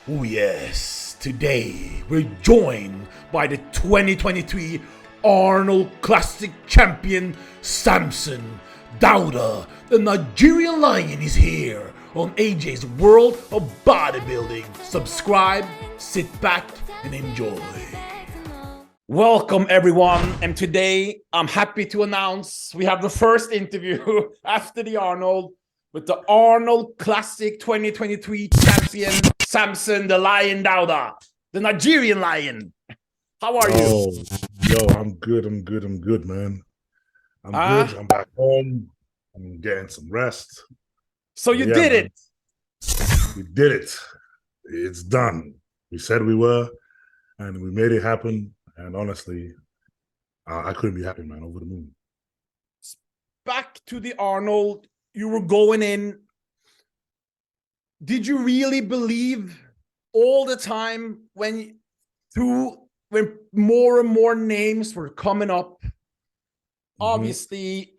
Oh yes, today we're joined by the 2023 Arnold Classic champion Samson Dauda. The Nigerian Lion is here on AJ's World of Bodybuilding. Subscribe, sit back and enjoy. Welcome everyone, and today I'm happy to announce we have the first interview after the Arnold with the Arnold Classic 2023 champion, Samson the Lion Dauda, the Nigerian Lion. How are you? I'm good, man. I'm good. I'm back home. I'm getting some rest. So you Yeah, did man. it. We did it. It's done. We said we were, and we made it happen. And honestly, I couldn't be happy, man. Over the moon. Back to the Arnold, you were going in. Did you really believe all the time when more and more names were coming up? Obviously,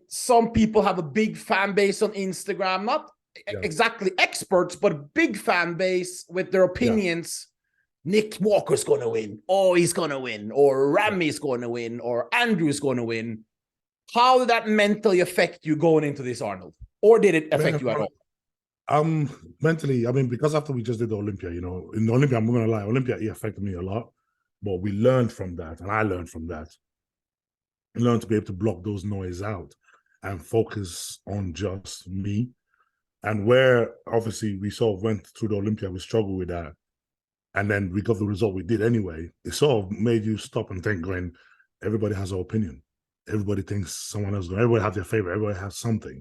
some people have a big fan base on Instagram, not exactly experts, but a big fan base with their opinions. Nick Walker's going to win. Oh, he's going to win. Or Ramy's going to win. Or Andrew's going to win. How did that mentally affect you going into this, Arnold? Or did it affect you at all? Mentally, I mean, because after we just did the Olympia, in the Olympia, I'm going to lie, Olympia, it affected me a lot. But we learned from that, and I learned from that. I learned to be able to block those noise out and focus on just me. And where, obviously, we sort of went through the Olympia, we struggled with that. And then we got the result we did anyway. It sort of made you stop and think, going, everybody has an opinion. Everybody thinks someone else, everybody has their favorite, everybody has something.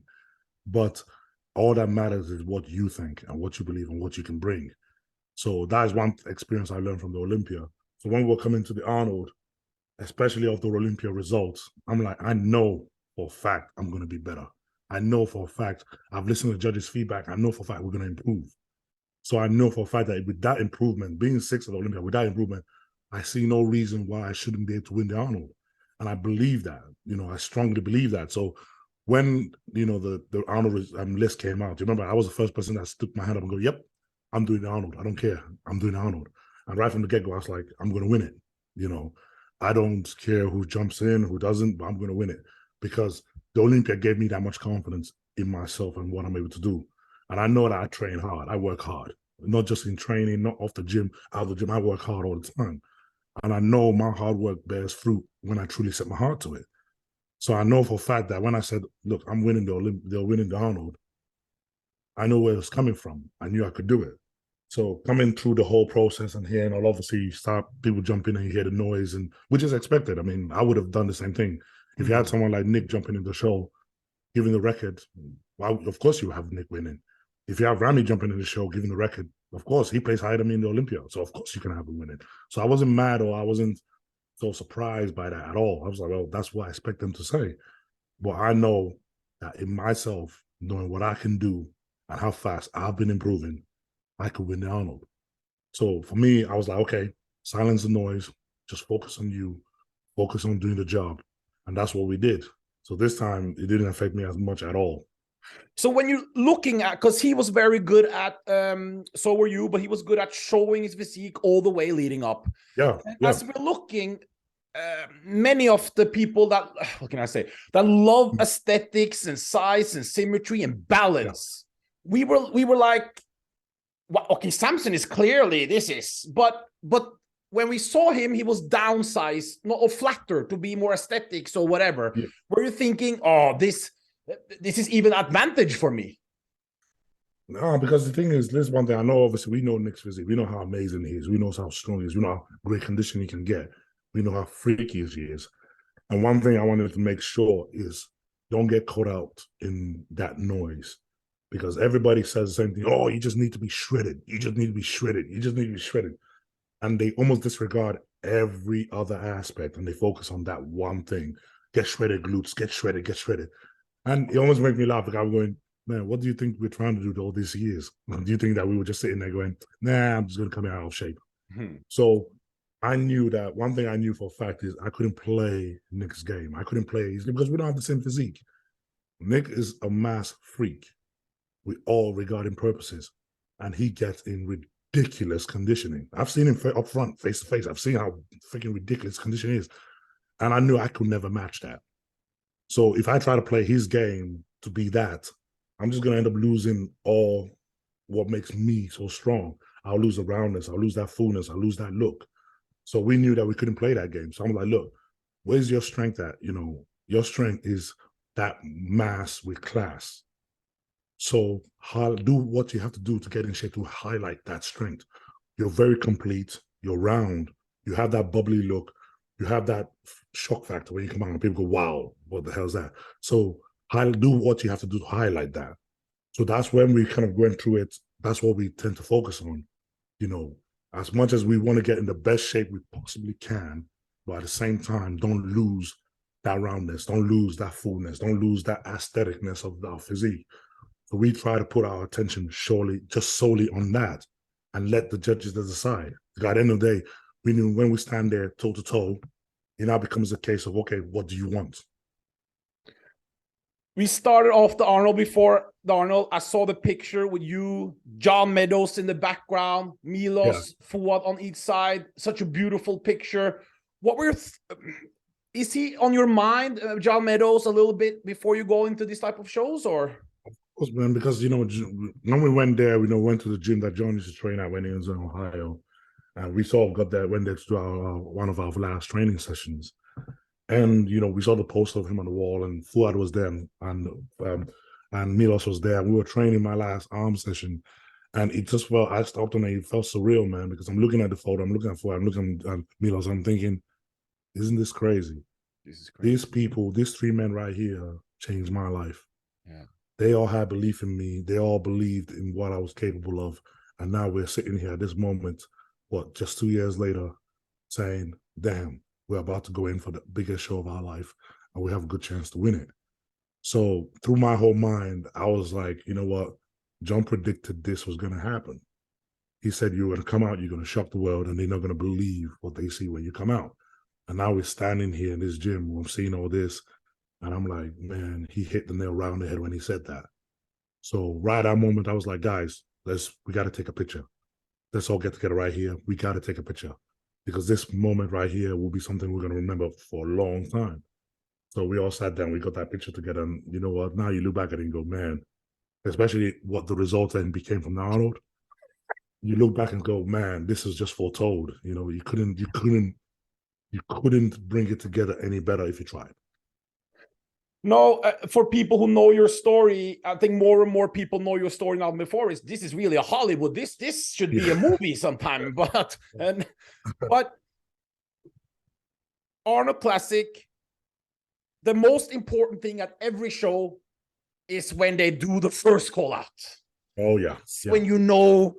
But all that matters is what you think and what you believe and what you can bring. So that is one experience I learned from the Olympia. So when we're coming to the Arnold, especially after the Olympia results, I'm like, I know for a fact I'm going to be better. I know for a fact I've listened to the judges' feedback. I know for a fact we're going to improve. So I know for a fact that with that improvement, being sixth at the Olympia, with that improvement, I see no reason why I shouldn't be able to win the Arnold. And I believe that, I strongly believe that. So when, the Arnold list came out, you remember, I was the first person that stuck my hand up and go, yep, I'm doing the Arnold. I don't care. I'm doing the Arnold. And right from the get-go, I was like, I'm going to win it. I don't care who jumps in, who doesn't, but I'm going to win it because the Olympia gave me that much confidence in myself and what I'm able to do. And I know that I train hard. I work hard, not just in training, not off the gym, out of the gym. I work hard all the time. And I know my hard work bears fruit when I truly set my heart to it. So I know for a fact that when I said, look, I'm winning they're winning the Arnold, I know where it was coming from. I knew I could do it. So coming through the whole process and hearing, I'll obviously start people jumping and you hear the noise, and which is expected. I mean, I would have done the same thing. If you had someone like Nick jumping in the show, giving the record, well, of course you have Nick winning. If you have Ramy jumping in the show, giving the record, of course he plays higher than me in the Olympia. So of course you can have him winning. So I wasn't mad or I wasn't so surprised by that at all. I was like, well, that's what I expect them to say. But I know that in myself, knowing what I can do and how fast I've been improving, I could win the Arnold. So for me, I was like, okay, silence the noise, just focus on you, focus on doing the job. And that's what we did. So this time it didn't affect me as much at all. So when you're looking at, because he was very good at, so were you, but he was good at showing his physique all the way leading up. Yeah. As we're looking, many of the people that, what can I say, that love aesthetics and size and symmetry and balance, we were like, well, okay, Samson is clearly but when we saw him, he was downsized, not or flatter to be more aesthetics or whatever. Yeah. Were you thinking, oh, this is even advantage for me? No, because the thing is, this one thing I know, obviously, we know Nick's physique. We know how amazing he is. We know how strong he is. We know how great condition he can get. We know how freaky he is. And one thing I wanted to make sure is don't get caught out in that noise, because everybody says the same thing. Oh, you just need to be shredded. You just need to be shredded. You just need to be shredded. And they almost disregard every other aspect and they focus on that one thing. Get shredded glutes, get shredded, get shredded. And it almost makes me laugh. Like I'm going, man, what do you think we're trying to do all these years? Do you think that we were just sitting there going, nah, I'm just going to come out of shape? So I knew that one thing I knew for a fact is I couldn't play Nick's game. I couldn't play his game because we don't have the same physique. Nick is a mass freak with all regarding purposes. And he gets in ridiculous conditioning. I've seen him up front, face to face. I've seen how freaking ridiculous conditioning is. And I knew I could never match that. So if I try to play his game to be that, I'm just going to end up losing all what makes me so strong. I'll lose the roundness. I'll lose that fullness. I'll lose that look. So we knew that we couldn't play that game. So I'm like, look, where's your strength at? You know, your strength is that mass with class. So do what you have to do to get in shape to highlight that strength. You're very complete. You're round. You have that bubbly look. You have that shock factor when you come out and people go, wow, what the hell is that? So do what you have to do to highlight that. So that's when we kind of went through it. That's what we tend to focus on. You know, as much as we want to get in the best shape we possibly can, but at the same time, don't lose that roundness, don't lose that fullness, don't lose that aestheticness of our physique. So we try to put our attention solely on that and let the judges decide. Because at the end of the day, we knew when we stand there toe to toe, it now becomes a case of, okay, what do you want? We started off the Arnold before the Arnold. I saw the picture with you, John Meadows in the background, Milos, Fuad on each side. Such a beautiful picture. What were is he on your mind, John Meadows, a little bit before you go into this type of shows, or? Of course, man, because, you know, when we went there, we went to the gym that John used to train at when he was in Ohio. And we went there to one of our last training sessions. And, you know, we saw the poster of him on the wall, and Fuad was there, and Milos was there. We were training my last arm session, and I stopped and it felt surreal, man, because I'm looking at the photo, I'm looking at Fuad, I'm looking at Milos, I'm thinking, isn't this crazy? This is crazy. These people, these three men right here changed my life. Yeah. They all had belief in me. They all believed in what I was capable of. And now we're sitting here at this moment, just 2 years later, saying, damn, we're about to go in for the biggest show of our life, and we have a good chance to win it. So through my whole mind, I was like, you know what? John predicted this was going to happen. He said, you're going to come out, you're going to shock the world, and they're not going to believe what they see when you come out. And now we're standing here in this gym, I'm seeing all this, and I'm like, man, he hit the nail right on the head when he said that. So right at that moment, I was like, guys, we got to take a picture. Let's all get together right here. We got to take a picture, because this moment right here will be something we're going to remember for a long time. So we all sat down, we got that picture together, and you know what? Now you look back at it and go, man, especially what the result then became from the Arnold. You look back and go, man, this is just foretold. You know, you couldn't bring it together any better if you tried. No, for people who know your story, I think more and more people know your story now than before. This is really a Hollywood. This should be a movie sometime. But Arnold Classic, the most important thing at every show is when they do the first call out. Oh yeah. When you know.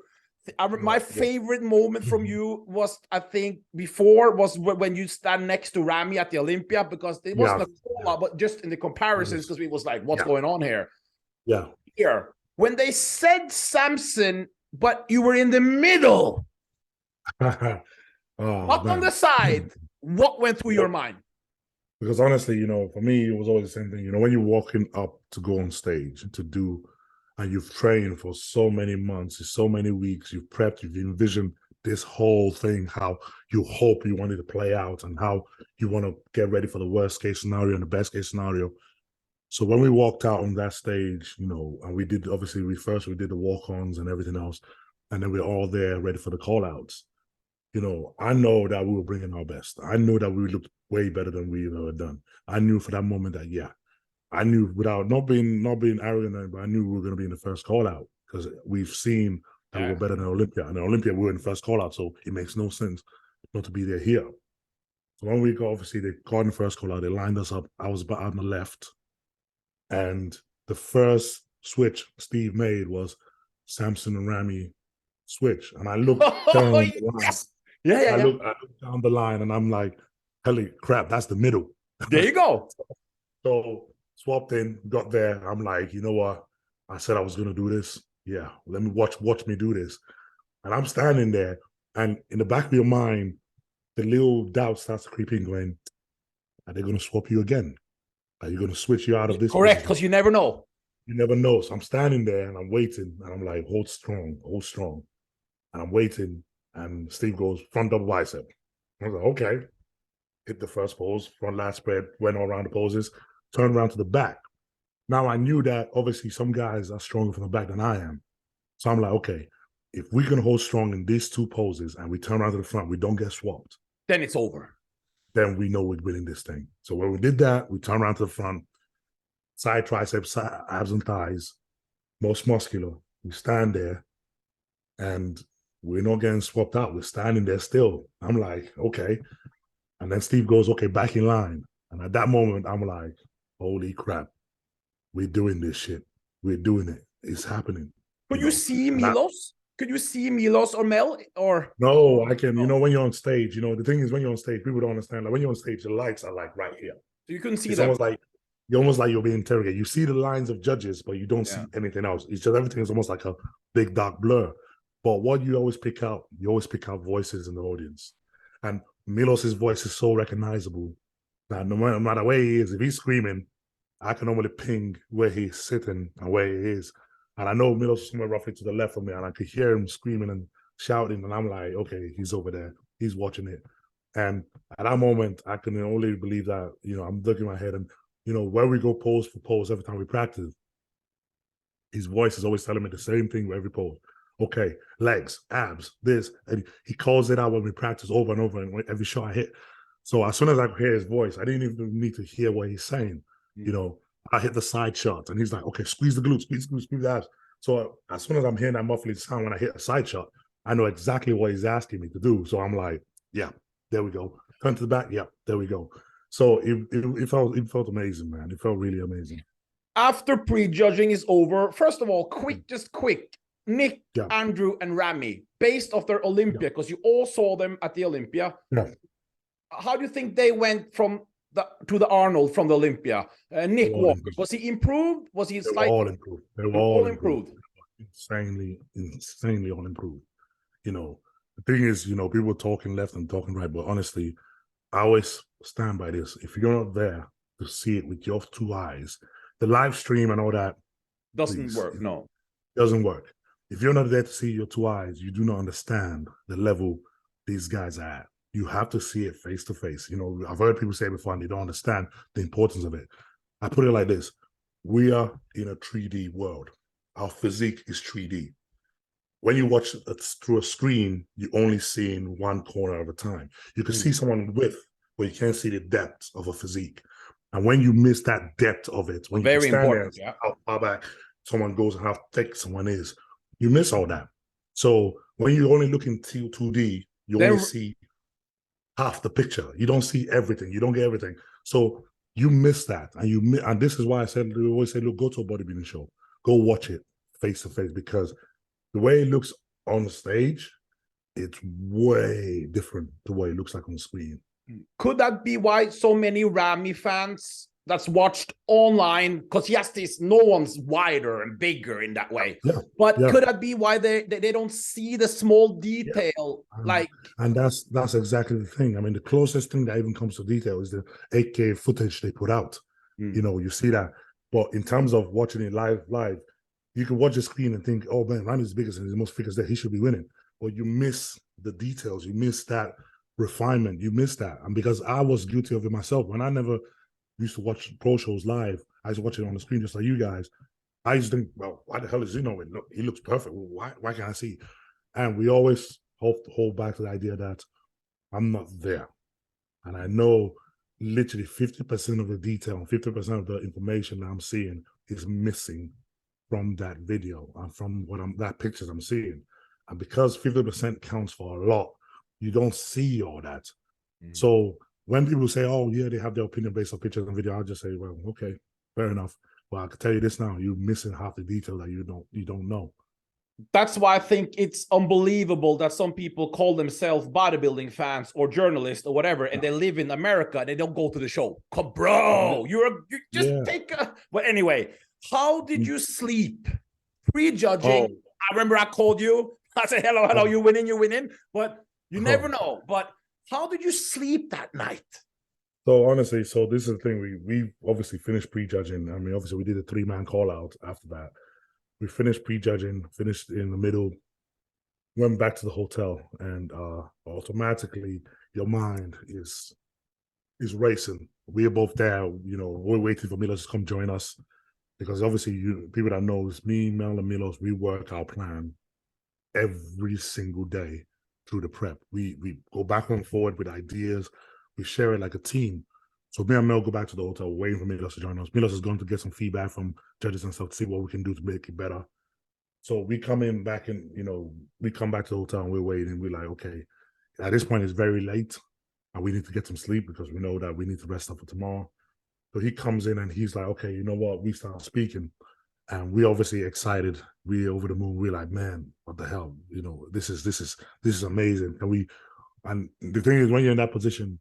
My favorite moment from you was, I think, was when you stand next to Ramy at the Olympia, because it wasn't a call out, but just in the comparisons, because we was like, what's going on here? Yeah. Here, when they said Samson, but you were in the middle, not on the side, what went through your mind? Because honestly, you know, for me, it was always the same thing. You know, when you're walking up to go on stage to do, and you've trained for so many months, so many weeks, you've prepped, you've envisioned this whole thing, how you hope you want it to play out, and how you want to get ready for the worst case scenario and the best case scenario. So when we walked out on that stage, you know, and we did the walk-ons and everything else, and then we're all there ready for the call-outs. You know, I know that we were bringing our best. I know that we looked way better than we've ever done. I knew for that moment that, I knew, without not being arrogant, but I knew we were going to be in the first call out, because we've seen that we were better than Olympia. And Olympia, we were in the first call out, so it makes no sense not to be there here. So when we got, obviously, they called in the first call out, they lined us up. I was about on the left, and the first switch Steve made was Samson and Ramy switch. And I looked down the line. I looked down the line, and I'm like, holy crap, that's the middle. There you go. So swapped in, got there. I'm like, you know what? I said I was going to do this. Yeah, let me watch me do this. And I'm standing there, and in the back of your mind, the little doubt starts creeping, going, are they going to swap you again? Are you going to switch you out of this? Correct, because you never know. You never know. So I'm standing there, and I'm waiting, and I'm like, hold strong, hold strong. and I'm waiting, and Steve goes, front double bicep. I was like, okay. Hit the first pose, front lat spread, went all around the poses, turned around to the back. Now I knew that obviously some guys are stronger from the back than I am. So I'm like, okay, if we can hold strong in these two poses and we turn around to the front, we don't get swapped. Then it's over. Then we know we're winning this thing. So when we did that, we turned around to the front, side triceps, side abs and thighs, most muscular. We stand there and we're not getting swapped out. We're standing there still. I'm like, okay. And then Steve goes, okay, back in line. And at that moment, I'm like, holy crap. We're doing this shit. We're doing it. It's happening. Could you see Milos? Could you see Milos or Mel? Or no, I can. You know, when you're on stage, you know, the thing is when you're on stage, people don't understand. Like when you're on stage, the lights are like right here. So you couldn't see it's them. Almost like you're being interrogated. You see the lines of judges, but you don't see anything else. It's just everything is almost like a big dark blur. But what you always pick out voices in the audience. And Milos's voice is so recognizable that no matter where he is, if he's screaming, I can normally ping where he's sitting and where he is. And I know Milos is somewhere roughly to the left of me, and I could hear him screaming and shouting. And I'm like, okay, he's over there. He's watching it. And at that moment, I can only believe that, you know, I'm looking my head and, you know, where we go pose for pose every time we practice, his voice is always telling me the same thing with every pose. Okay, legs, abs, this. And he calls it out when we practice over and over and every shot I hit. So as soon as I could hear his voice, I didn't even need to hear what he's saying. You know, I hit the side shot and he's like, okay, squeeze the glutes, squeeze the abs. So as soon as I'm hearing that muffled sound when I hit a side shot, I know exactly what he's asking me to do. So I'm like, yeah, there we go. Turn to the back, yeah, there we go. So it felt amazing, man. It felt really amazing. After prejudging is over, first of all, just quick. Nick, Andrew, and Ramy, based off their Olympia, because you all saw them at the Olympia. Yeah. How do you think they went to the Arnold from the Olympia? Nick Walker, was he improved? Was he slightly? They were all improved. They were all improved. Insanely all improved. You know, the thing is, you know, people were talking left and talking right, but honestly, I always stand by this. If you're not there to see it with your two eyes, the live stream and all that doesn't work. No, doesn't work. If you're not there to see your two eyes, you do not understand the level these guys are at. You have to see it face to face. You know, I've heard people say before and they don't understand the importance of it. I put it like this. We are in a 3D world. Our physique is 3D. When you watch through a screen, you only see in one corner at a time. You can see someone width, but you can't see the depth of a physique. And when you miss that depth of it, when you stand there, how far back someone goes and how thick someone is, you miss all that. So when you only look in 2D, you only see half the picture. You don't see everything. You don't get everything. So you miss that. And this is why I said, we always say, look, go to a bodybuilding show. Go watch it face to face, because the way it looks on the stage, it's way different to what it looks like on the screen. Could that be why so many Ramy fans that's watched online, because yes, no one's wider and bigger in that way. But could that be why they don't see the small detail? And that's exactly the thing. I mean, the closest thing that even comes to detail is the 8K footage they put out. You know, you see that. But in terms of watching it live, you can watch the screen and think, oh man, Randy's biggest and he's the most figures that he should be winning. But you miss the details, you miss that refinement, you miss that. And because I was guilty of it myself, when I never used to watch pro shows live, I used to watch it on the screen just like you guys. I used to think, well, why the hell is he knowing? Look, he looks perfect. Why can't I see? And we always hold back to the idea that I'm not there. And I know literally 50% of the detail and 50% of the information that I'm seeing is missing from that video and from that pictures I'm seeing. And because 50% counts for a lot, you don't see all that. So when people say, oh yeah, they have their opinion based on pictures and video, I'll just say, well, okay, fair enough. But I can tell you this now, you're missing half the detail that you don't know. That's why I think it's unbelievable that some people call themselves bodybuilding fans or journalists or whatever, and they live in America and they don't go to the show. Come, bro, you just take a... But anyway, how did you sleep? Prejudging. I remember I called you. I said, hello, you're winning. But you never know. But how did you sleep that night? So honestly, this is the thing. We obviously finished prejudging. I mean, obviously we did a 3-man call out after that. We finished prejudging, finished in the middle. went back to the hotel, and automatically your mind is racing. We're both there, we're waiting for Milos to come join us, because obviously people that knows me, Mel, and Milos, we work our plan every single day through the prep. We go back and forward with ideas. We share it like a team. So me and Mel go back to the hotel, waiting for Milos to join us. Milos is going to get some feedback from judges and stuff to see what we can do to make it better. So we come in back and, we come back to the hotel and we're waiting. We're like, okay, at this point it's very late and we need to get some sleep because we know that we need to rest up for tomorrow. So he comes in and he's like, okay, you know what? We start speaking. And we obviously excited. We over the moon. We're like, man, what the hell? This is amazing. And the thing is, when you're in that position,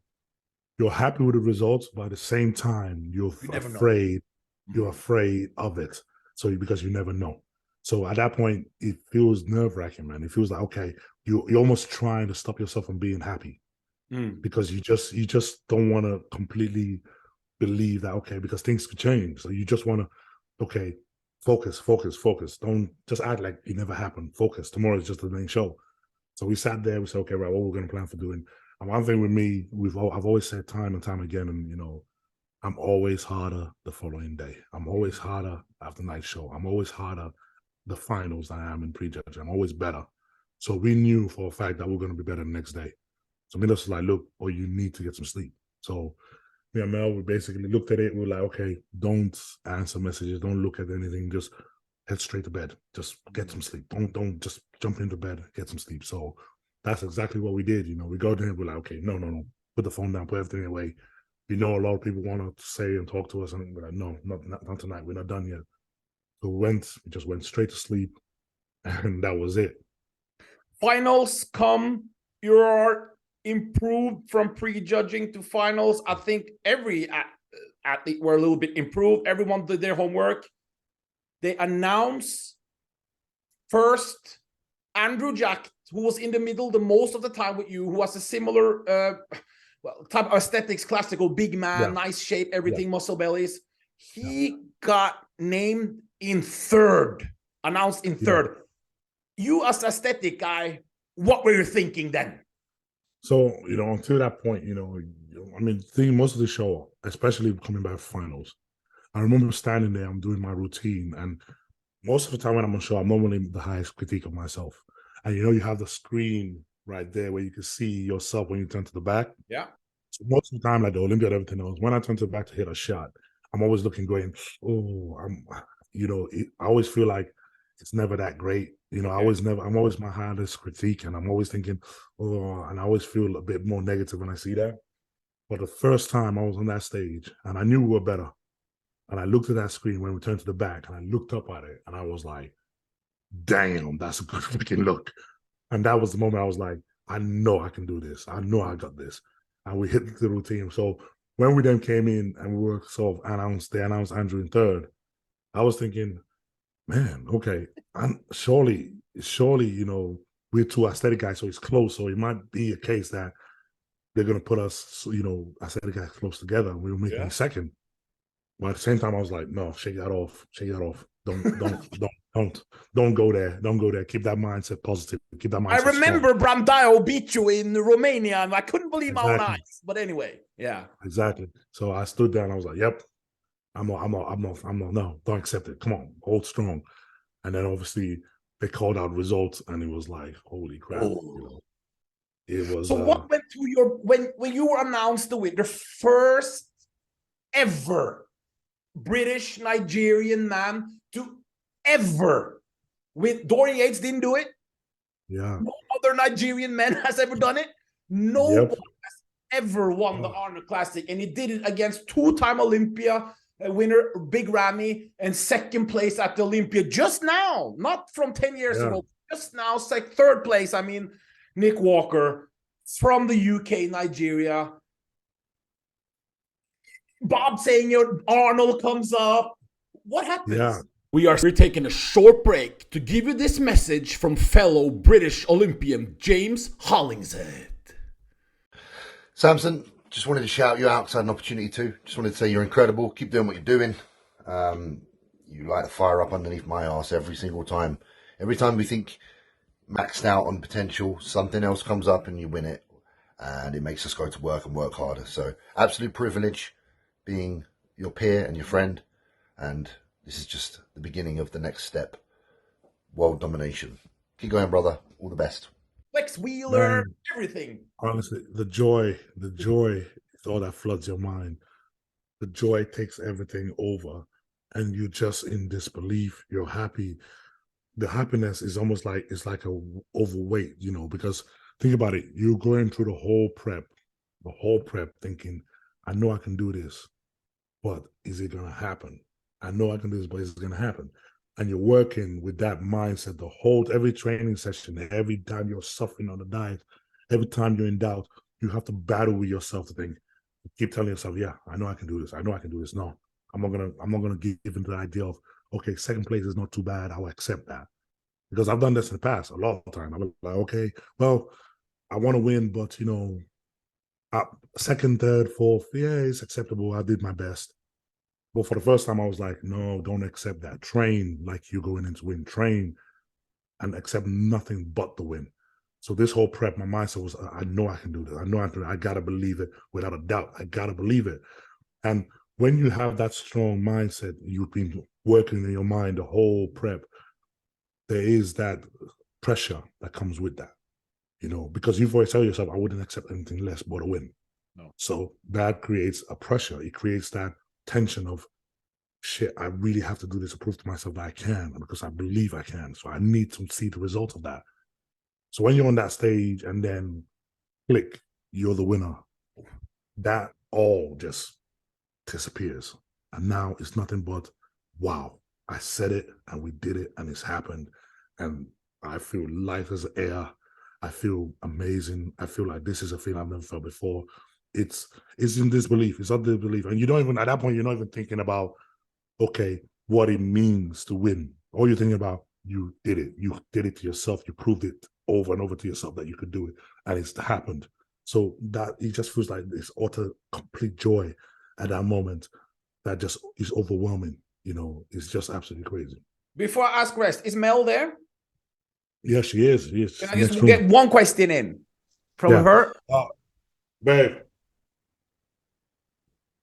you're happy with the results, but at the same time, you're afraid. You're afraid of it. So because you never know. So at that point, it feels nerve-wracking, man. It feels like, okay, you're almost trying to stop yourself from being happy because you just don't want to completely believe that, okay, because things could change. So you just want to, okay, focus. Don't just act like it never happened. Focus. Tomorrow is just the main show. So we sat there. We said, okay, right, what we're going to plan for doing. And one thing with me, I've always said time and time again, and I'm always harder the following day. I'm always harder after night show. I'm always harder the finals than I am in prejudge. I'm always better. So we knew for a fact that we're going to be better the next day. So Milos was like, look, you need to get some sleep. So me and Mel, we basically looked at it. We were like, okay, don't answer messages. Don't look at anything. Just head straight to bed. Just get some sleep. Don't just jump into bed, get some sleep. So that's exactly what we did. We go there and we're like, okay, no. Put the phone down, put everything away. A lot of people want to say and talk to us. And we're like, no, not tonight. We're not done yet. So we just went straight to sleep. And that was it. Finals come. You're improved from prejudging to finals. I think every athlete were a little bit improved. Everyone did their homework. They announce first Andrew Jack, who was in the middle the most of the time with you, who has a similar type of aesthetics, classical big man, nice shape, everything, muscle bellies. He got named in third, announced in third. You as aesthetic guy, what were you thinking then? So, until that point, thinking most of the show, especially coming back finals, I remember standing there, I'm doing my routine, and most of the time when I'm on show, I'm normally the highest critique of myself. And you have the screen right there where you can see yourself when you turn to the back. Yeah. So most of the time, like the Olympia and everything else, when I turn to the back to hit a shot, I'm always looking, going, I always feel like it's never that great. I'm always my hardest critique, and I'm always thinking, and I always feel a bit more negative when I see that. But the first time I was on that stage, and I knew we were better, and I looked at that screen when we turned to the back, and I looked up at it, and I was like, damn, that's a good freaking look. And that was the moment I was like, I know I can do this. I know I got this. And we hit the routine. So when we then came in and we were sort of announced Andrew in third, I was thinking, man, okay, and surely, we're two aesthetic guys, so it's close. So it might be a case that they're going to put us, aesthetic guys close together, and we'll make me second. But at the same time, I was like, no, shake that off. Don't go there. Don't go there. Keep that mindset positive. Keep that mindset I remember strong. Brandao beat you in Romania, and I couldn't believe my own eyes. But anyway, exactly. So I stood there and I was like, yep, I'm not. No, don't accept it. Come on, hold strong. And then obviously they called out results, and it was like, holy crap, It was. So what went through your when you were announced the winner, the first ever British Nigerian man to ever with Dorian Yates didn't do it. Yeah. No other Nigerian man has ever done it. No one has ever won the Arnold Classic, and he did it against two-time Olympia winner Big Ramy and second place at the Olympia just now, not from 10 years ago. Just now, third place. I mean, Nick Walker from the UK, Nigeria. Bob saying your Arnold comes up. What happens? Yeah. We're taking a short break to give you this message from fellow British Olympian James Hollingshead. Samson, just wanted to shout you out because I had an opportunity to. Just wanted to say you're incredible. Keep doing what you're doing. You light the fire up underneath my arse every single time. Every time we think maxed out on potential. Something else comes up and you win it, and it makes us go to work and work harder. So absolute privilege being your peer and your friend, and this is just the beginning of the next step. World domination. Keep going, brother. All the best. Flex Wheeler, Man, everything. honestly, the joy is all that floods your mind. The joy takes everything over, and you're just in disbelief. You're happy. The happiness is almost like it's like a overweight, you know, because think about it. You're going through the whole prep thinking, I know I can do this, but is it going to happen? I know I can do this, but is it going to happen? And you're working with that mindset every training session, every time you're suffering on the diet, every time you're in doubt, you have to battle with yourself to think, keep telling yourself, yeah, I know I can do this. I know I can do this. No, I'm not gonna give into the idea of, okay, second place is not too bad. I'll accept that. Because I've done this in the past a lot of time. I'm like, okay, well, I want to win, but you know, second, third, fourth, yeah, it's acceptable. I did my best. But for the first time, I was like, no, don't accept that. Train like you're going into win. Train and accept nothing but the win. So this whole prep, my mindset was, I know I can do this. I know I can. I gotta believe it without a doubt. I gotta believe it. And when you have that strong mindset, you've been working in your mind the whole prep. There is that pressure that comes with that, you know, because you've always tell yourself, I wouldn't accept anything less but a win. No. So that creates a pressure. It creates that tension of, shit, I really have to do this to prove to myself that I can, because I believe I can. So I need to see the result of that. So when you're on that stage and then click, you're the winner, that all just disappears. And now it's nothing but, wow, I said it and we did it and it's happened. And I feel light as air. I feel amazing. I feel like this is a feeling I've never felt before. It's in disbelief. It's under disbelief. And you don't even, at that point, you're not even thinking about, okay, what it means to win. All you're thinking about, you did it. You did it to yourself. You proved it over and over to yourself that you could do it. And it's happened. So that it just feels like this utter complete joy at that moment that just is overwhelming. You know, it's just absolutely crazy. Before I ask rest, is Mel there? Yeah, she is. She is. Can I just get one question in from her? Babe.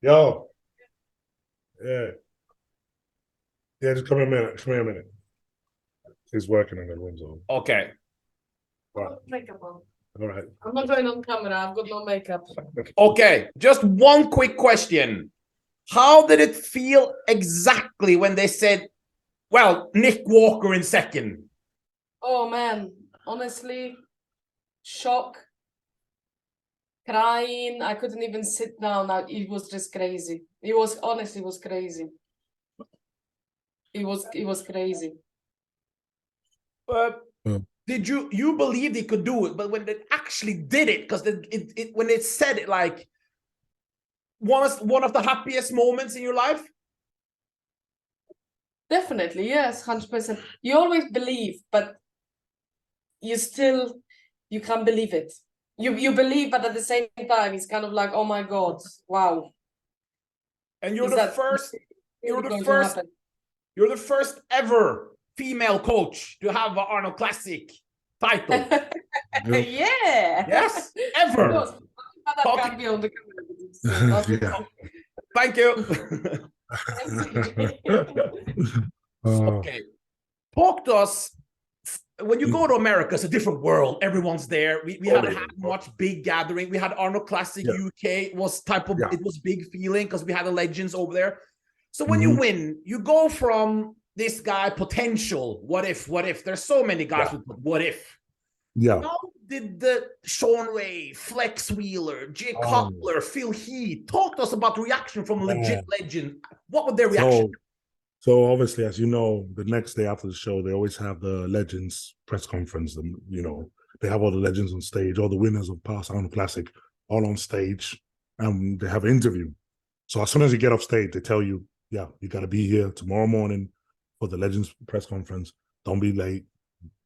Yo. Yeah. Yeah, just come here a minute. Come here a minute. She's working in the room zone. Okay. Right. Makeup on. All right. I'm not going on camera. I've got no makeup. Okay. Just one quick question. How did it feel exactly when they said, well, Nick Walker in second? Oh man, honestly, shock, crying. I couldn't even sit down. It was just crazy. It was honestly, it was crazy. It was crazy. Did you believe they could do it? But when they actually did it, because when they said it, like one of the happiest moments in your life? Definitely, yes, 100%. You always believe, but you can't believe it. You believe, but at the same time, it's kind of like, oh my God, wow. And you're the first ever female coach to have an Arnold Classic title. Yeah. Yes, ever. No, that can't be on the camera. Thank you. Okay. Talk to us. When you go to America, it's a different world. Everyone's there. We hadn't had much big gathering. We had Arnold Classic UK. It was it was big feeling because we had the legends over there. So when you win, you go from this guy potential. What if? There's so many guys with what if. Yeah. How did the Sean Ray, Flex Wheeler, Jay Cutler, Phil Heath talk to us about the reaction from legit legend? What was their reaction? So obviously, as you know, the next day after the show, they always have the legends press conference. And, you know, they have all the legends on stage, all the winners of past Arnold Classic, all on stage, and they have an interview. So as soon as you get off stage, they tell you, yeah, you got to be here tomorrow morning for the legends press conference. Don't be late,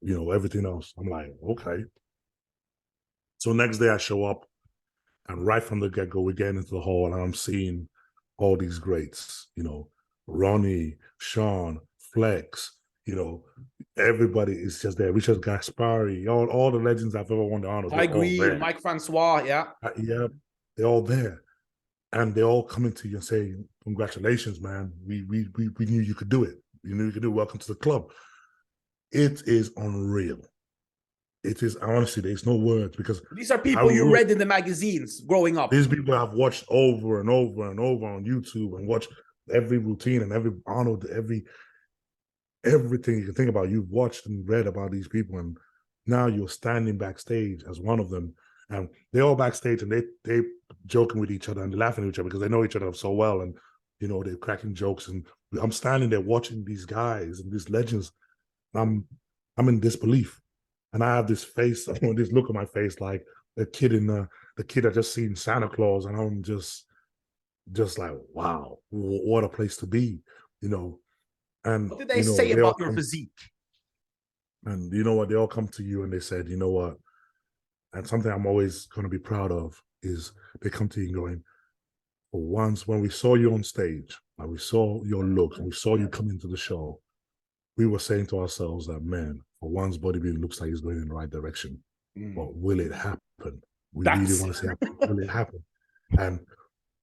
you know, everything else. I'm like, okay. So next day I show up, and right from the get-go, we get into the hall, and I'm seeing all these greats, you know, Ronnie, Sean, Flex, you know, everybody is just there. Richard Gaspari, all the legends I've ever won the Arnold. I agree. All there. Mike Francois, yeah. Yeah, they're all there. And they're all coming to you and saying, congratulations, man. We knew you could do it. You knew you could do it. Welcome to the club. It is unreal. It is, honestly, there's no words, because these are people you read in the magazines growing up. These people I've watched over and over and over on YouTube, and watched every routine and every Arnold, everything you can think about. You've watched and read about these people, and now you're standing backstage as one of them. And they're all backstage, and they joking with each other and laughing at each other because they know each other so well, and you know, they're cracking jokes. And I'm standing there watching these guys and these legends. I'm in disbelief, and I have this face, this look on my face, like the kid I just seen Santa Claus, and I'm just like, wow, what a place to be, you know. And what did they say about your physique? And you know what? They all come to you and they said, you know what? And something I'm always going to be proud of is they come to you going, for once, when we saw you on stage, and we saw your look, and we saw you come into the show, we were saying to ourselves that, man, for once, bodybuilding looks like it's going in the right direction. But will it happen? We really want to see, will it happen? And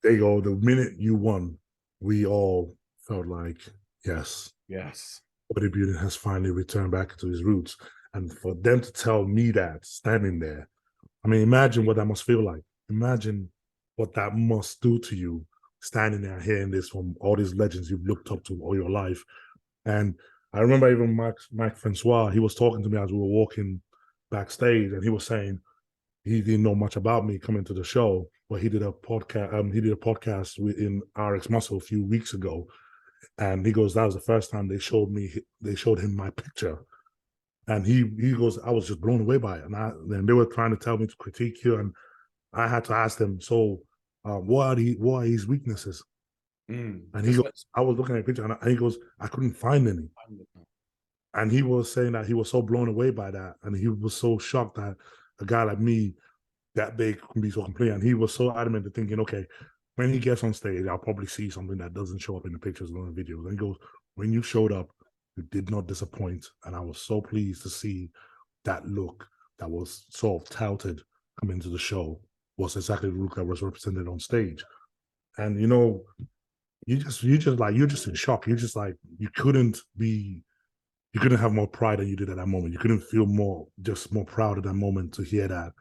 they go, the minute you won, we all felt like, yes, bodybuilding has finally returned back to its roots. And for them to tell me that, standing there, I mean, imagine what that must feel like. Imagine what that must do to you, standing there hearing this from all these legends you've looked up to all your life. And I remember even Mike Francois, he was talking to me as we were walking backstage, and he was saying he didn't know much about me coming to the show, but he did a podcast. He did a podcast in RX Muscle a few weeks ago, and he goes, that was the first time they showed him my picture. And he goes, I was just blown away by it. And they were trying to tell me to critique you. And I had to ask them, so what are his weaknesses? And he goes, I was looking at a picture, and he goes, I couldn't find any. And he was saying that he was so blown away by that. And he was so shocked that a guy like me, that big, can be so complete. And he was so adamant to thinking, okay, when he gets on stage, I'll probably see something that doesn't show up in the pictures or in the videos. And he goes, when you showed up, you did not disappoint. And I was so pleased to see that look that was sort of touted coming into the show was exactly the look that was represented on stage. And, you know, you're just in shock. You're just like, you couldn't have more pride than you did at that moment. You couldn't feel more proud at that moment to hear that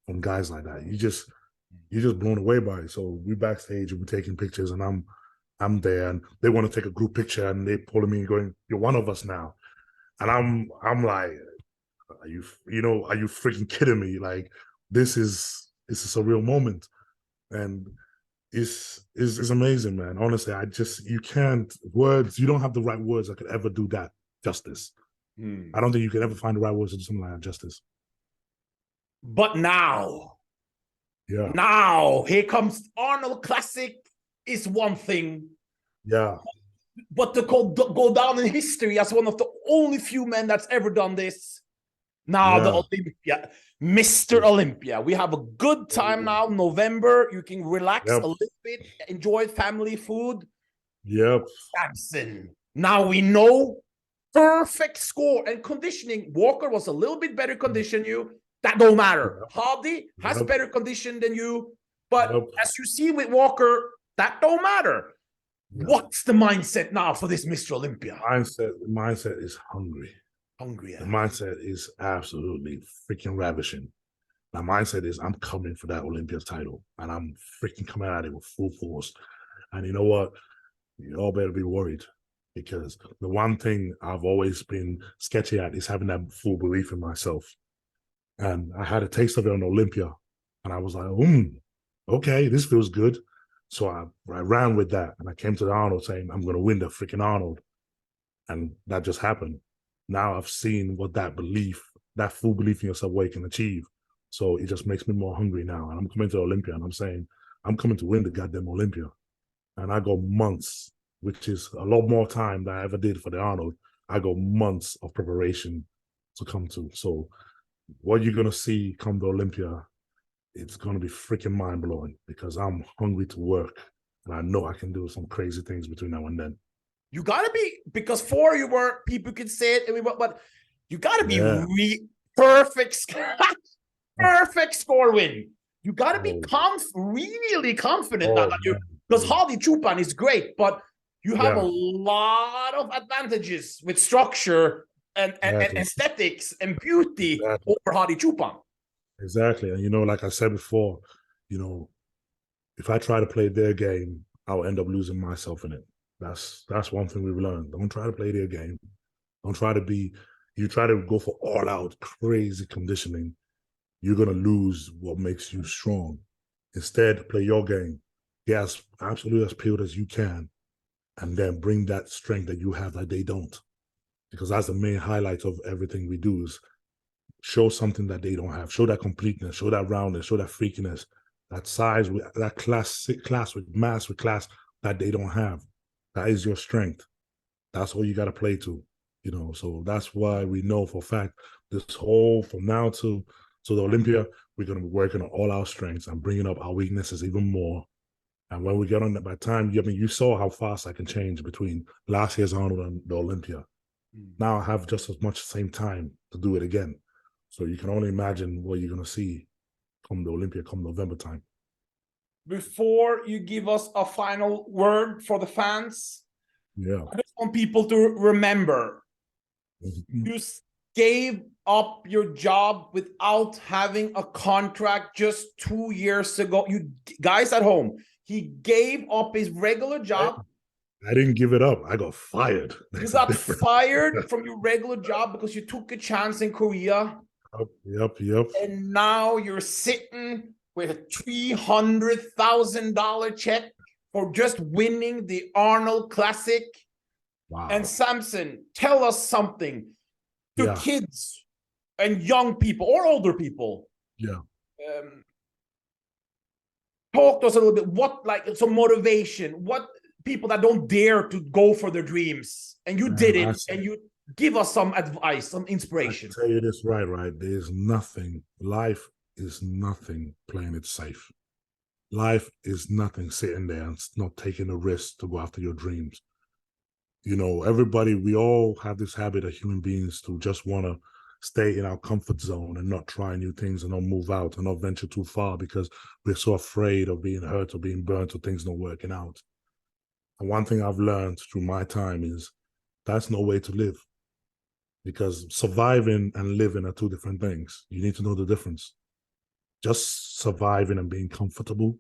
from guys like that. You're just blown away by it. So we backstage and we're taking pictures, and I'm there, and they want to take a group picture, and they pulling me and going, "You're one of us now." And I'm like, are you freaking kidding me? Like, this is a real moment. And it's amazing, man. Honestly, you don't have the right words that could ever do that justice. I don't think you can ever find the right words to do something like that justice. But now, here comes Arnold Classic is one thing. Yeah. But to go down in history as one of the only few men that's ever done this. Now the Olympia, Mr. Olympia. We have a good time now, November. You can relax a little bit, enjoy family food. Yep. Samson. Now we know perfect score and conditioning. Walker was a little bit better conditioned you. That don't matter. Hardy has better condition than you. But as you see with Walker, that don't matter. What's the mindset now for this Mr. Olympia? The mindset is hungry. Hungry. The mindset is absolutely freaking ravishing. My mindset is, I'm coming for that Olympia title, and I'm freaking coming at it with full force. And you know what? You all better be worried, because the one thing I've always been sketchy at is having that full belief in myself. And I had a taste of it on Olympia, and I was like, okay, this feels good. So I ran with that, and I came to the Arnold saying, I'm going to win the freaking Arnold. And that just happened. Now I've seen what that full belief in yourself, what you can achieve. So it just makes me more hungry now. And I'm coming to Olympia, and I'm saying, I'm coming to win the goddamn Olympia. And I go months, which is a lot more time than I ever did for the Arnold. I go months of preparation to come to. So what you're going to see come to Olympia, it's going to be freaking mind-blowing, because I'm hungry to work, and I know I can do some crazy things between now and then. You gotta be, because for you were, people could say it, but you gotta be perfect, perfect score win. You gotta be really confident that you, because Hardy Chupan is great, but you have a lot of advantages with structure and aesthetics and beauty over Hardy Chupan. Exactly. And, you know, like I said before, you know, if I try to play their game, I'll end up losing myself in it. That's one thing we've learned. Don't try to play their game. Don't try to be, you try to go for all out crazy conditioning, you're going to lose what makes you strong. Instead, play your game. Get as absolutely as peeled as you can, and then bring that strength that you have that they don't. Because that's the main highlight of everything we do is show something that they don't have. Show that completeness, show that roundness, show that freakiness, that size, that class with mass, with class that they don't have. That is your strength. That's all you got to play to, you know. So that's why we know for a fact this whole, from now to the Olympia, we're going to be working on all our strengths and bringing up our weaknesses even more. And when we get on that, by the time, I mean, you saw how fast I can change between last year's Arnold and the Olympia. Now I have just as much same time to do it again. So you can only imagine what you're going to see come the Olympia, come November time. Before you give us a final word for the fans, I just want people to remember, you gave up your job without having a contract just 2 years ago. You guys at home, he gave up his regular job. I didn't give it up. I got fired. You got fired from your regular job because you took a chance in Korea. Yep. And now you're sitting with a $300,000 check for just winning the Arnold Classic. Wow. And Samson, tell us something to kids and young people or older people. Talk to us a little bit. What, like, some motivation? What people that don't dare to go for their dreams, and you did it, and you give us some advice, some inspiration. I tell you this right. There's nothing. Life is nothing playing it safe. Life is nothing sitting there and not taking a risk to go after your dreams. You know, everybody, we all have this habit of human beings to just want to stay in our comfort zone and not try new things and not move out and not venture too far because we're so afraid of being hurt or being burnt or things not working out. And one thing I've learned through my time is that's no way to live, because surviving and living are two different things. You need to know the difference. Just surviving and being comfortable,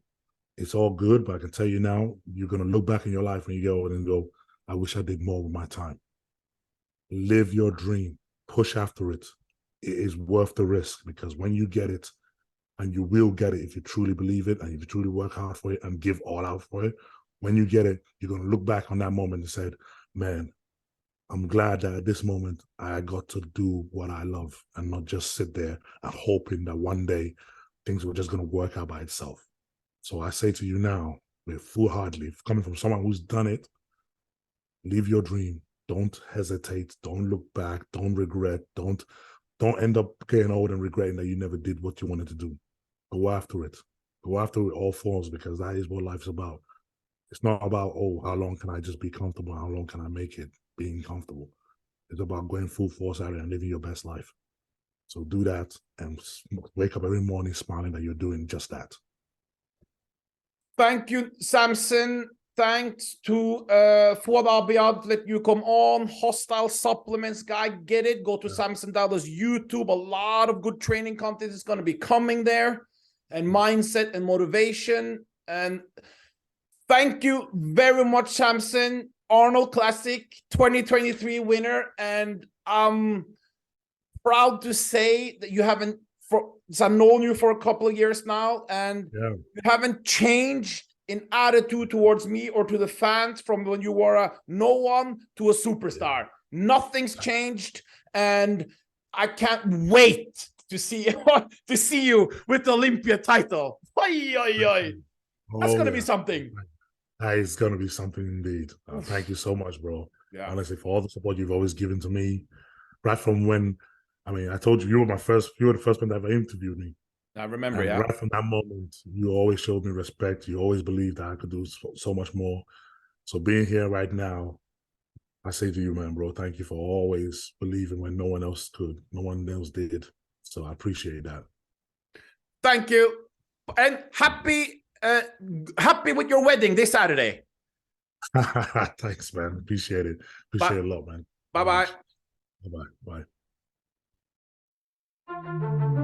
it's all good, but I can tell you now, you're going to look back in your life when you go and go, I wish I did more with my time. Live your dream. Push after it. It is worth the risk, because when you get it, and you will get it if you truly believe it and if you truly work hard for it and give all out for it, when you get it, you're going to look back on that moment and say, man, I'm glad that at this moment I got to do what I love and not just sit there and hoping that one day things were just going to work out by itself. So I say to you now, with full-heartedly, coming from someone who's done it, live your dream. Don't hesitate. Don't look back. Don't regret. Don't end up getting old and regretting that you never did what you wanted to do. Go after it. Go after it all forms, because that is what life's about. It's not about, oh, how long can I just be comfortable? How long can I make it being comfortable? It's about going full force out and living your best life. So do that and wake up every morning smiling that you're doing just that. Thank you, Samson. Thanks to Fuad Abiyad, let you come on. Hostile Supplements guy, get it. Go to Samson Dauda's YouTube. A lot of good training content is going to be coming there, and mindset and motivation. And thank you very much, Samson. Arnold Classic 2023 winner. And I'm proud to say that you haven't, I've known you for a couple of years now, and you haven't changed in attitude towards me or to the fans from when you were a no one to a superstar. Nothing's changed, and I can't wait to see you with the Olympia title. That's gonna be something. It's gonna be something indeed. Thank you so much, bro. Honestly, for all the support you've always given to me, right from when, I mean, I told you you were the first one that ever interviewed me. I remember, and right from that moment, you always showed me respect. You always believed that I could do so much more. So being here right now, I say to you, man, bro, thank you for always believing when no one else could, no one else did. So I appreciate that. Thank you, and happy with your wedding this Saturday. Thanks, man. Appreciate it. Appreciate it a lot, man. Bye bye. Bye bye. Bye.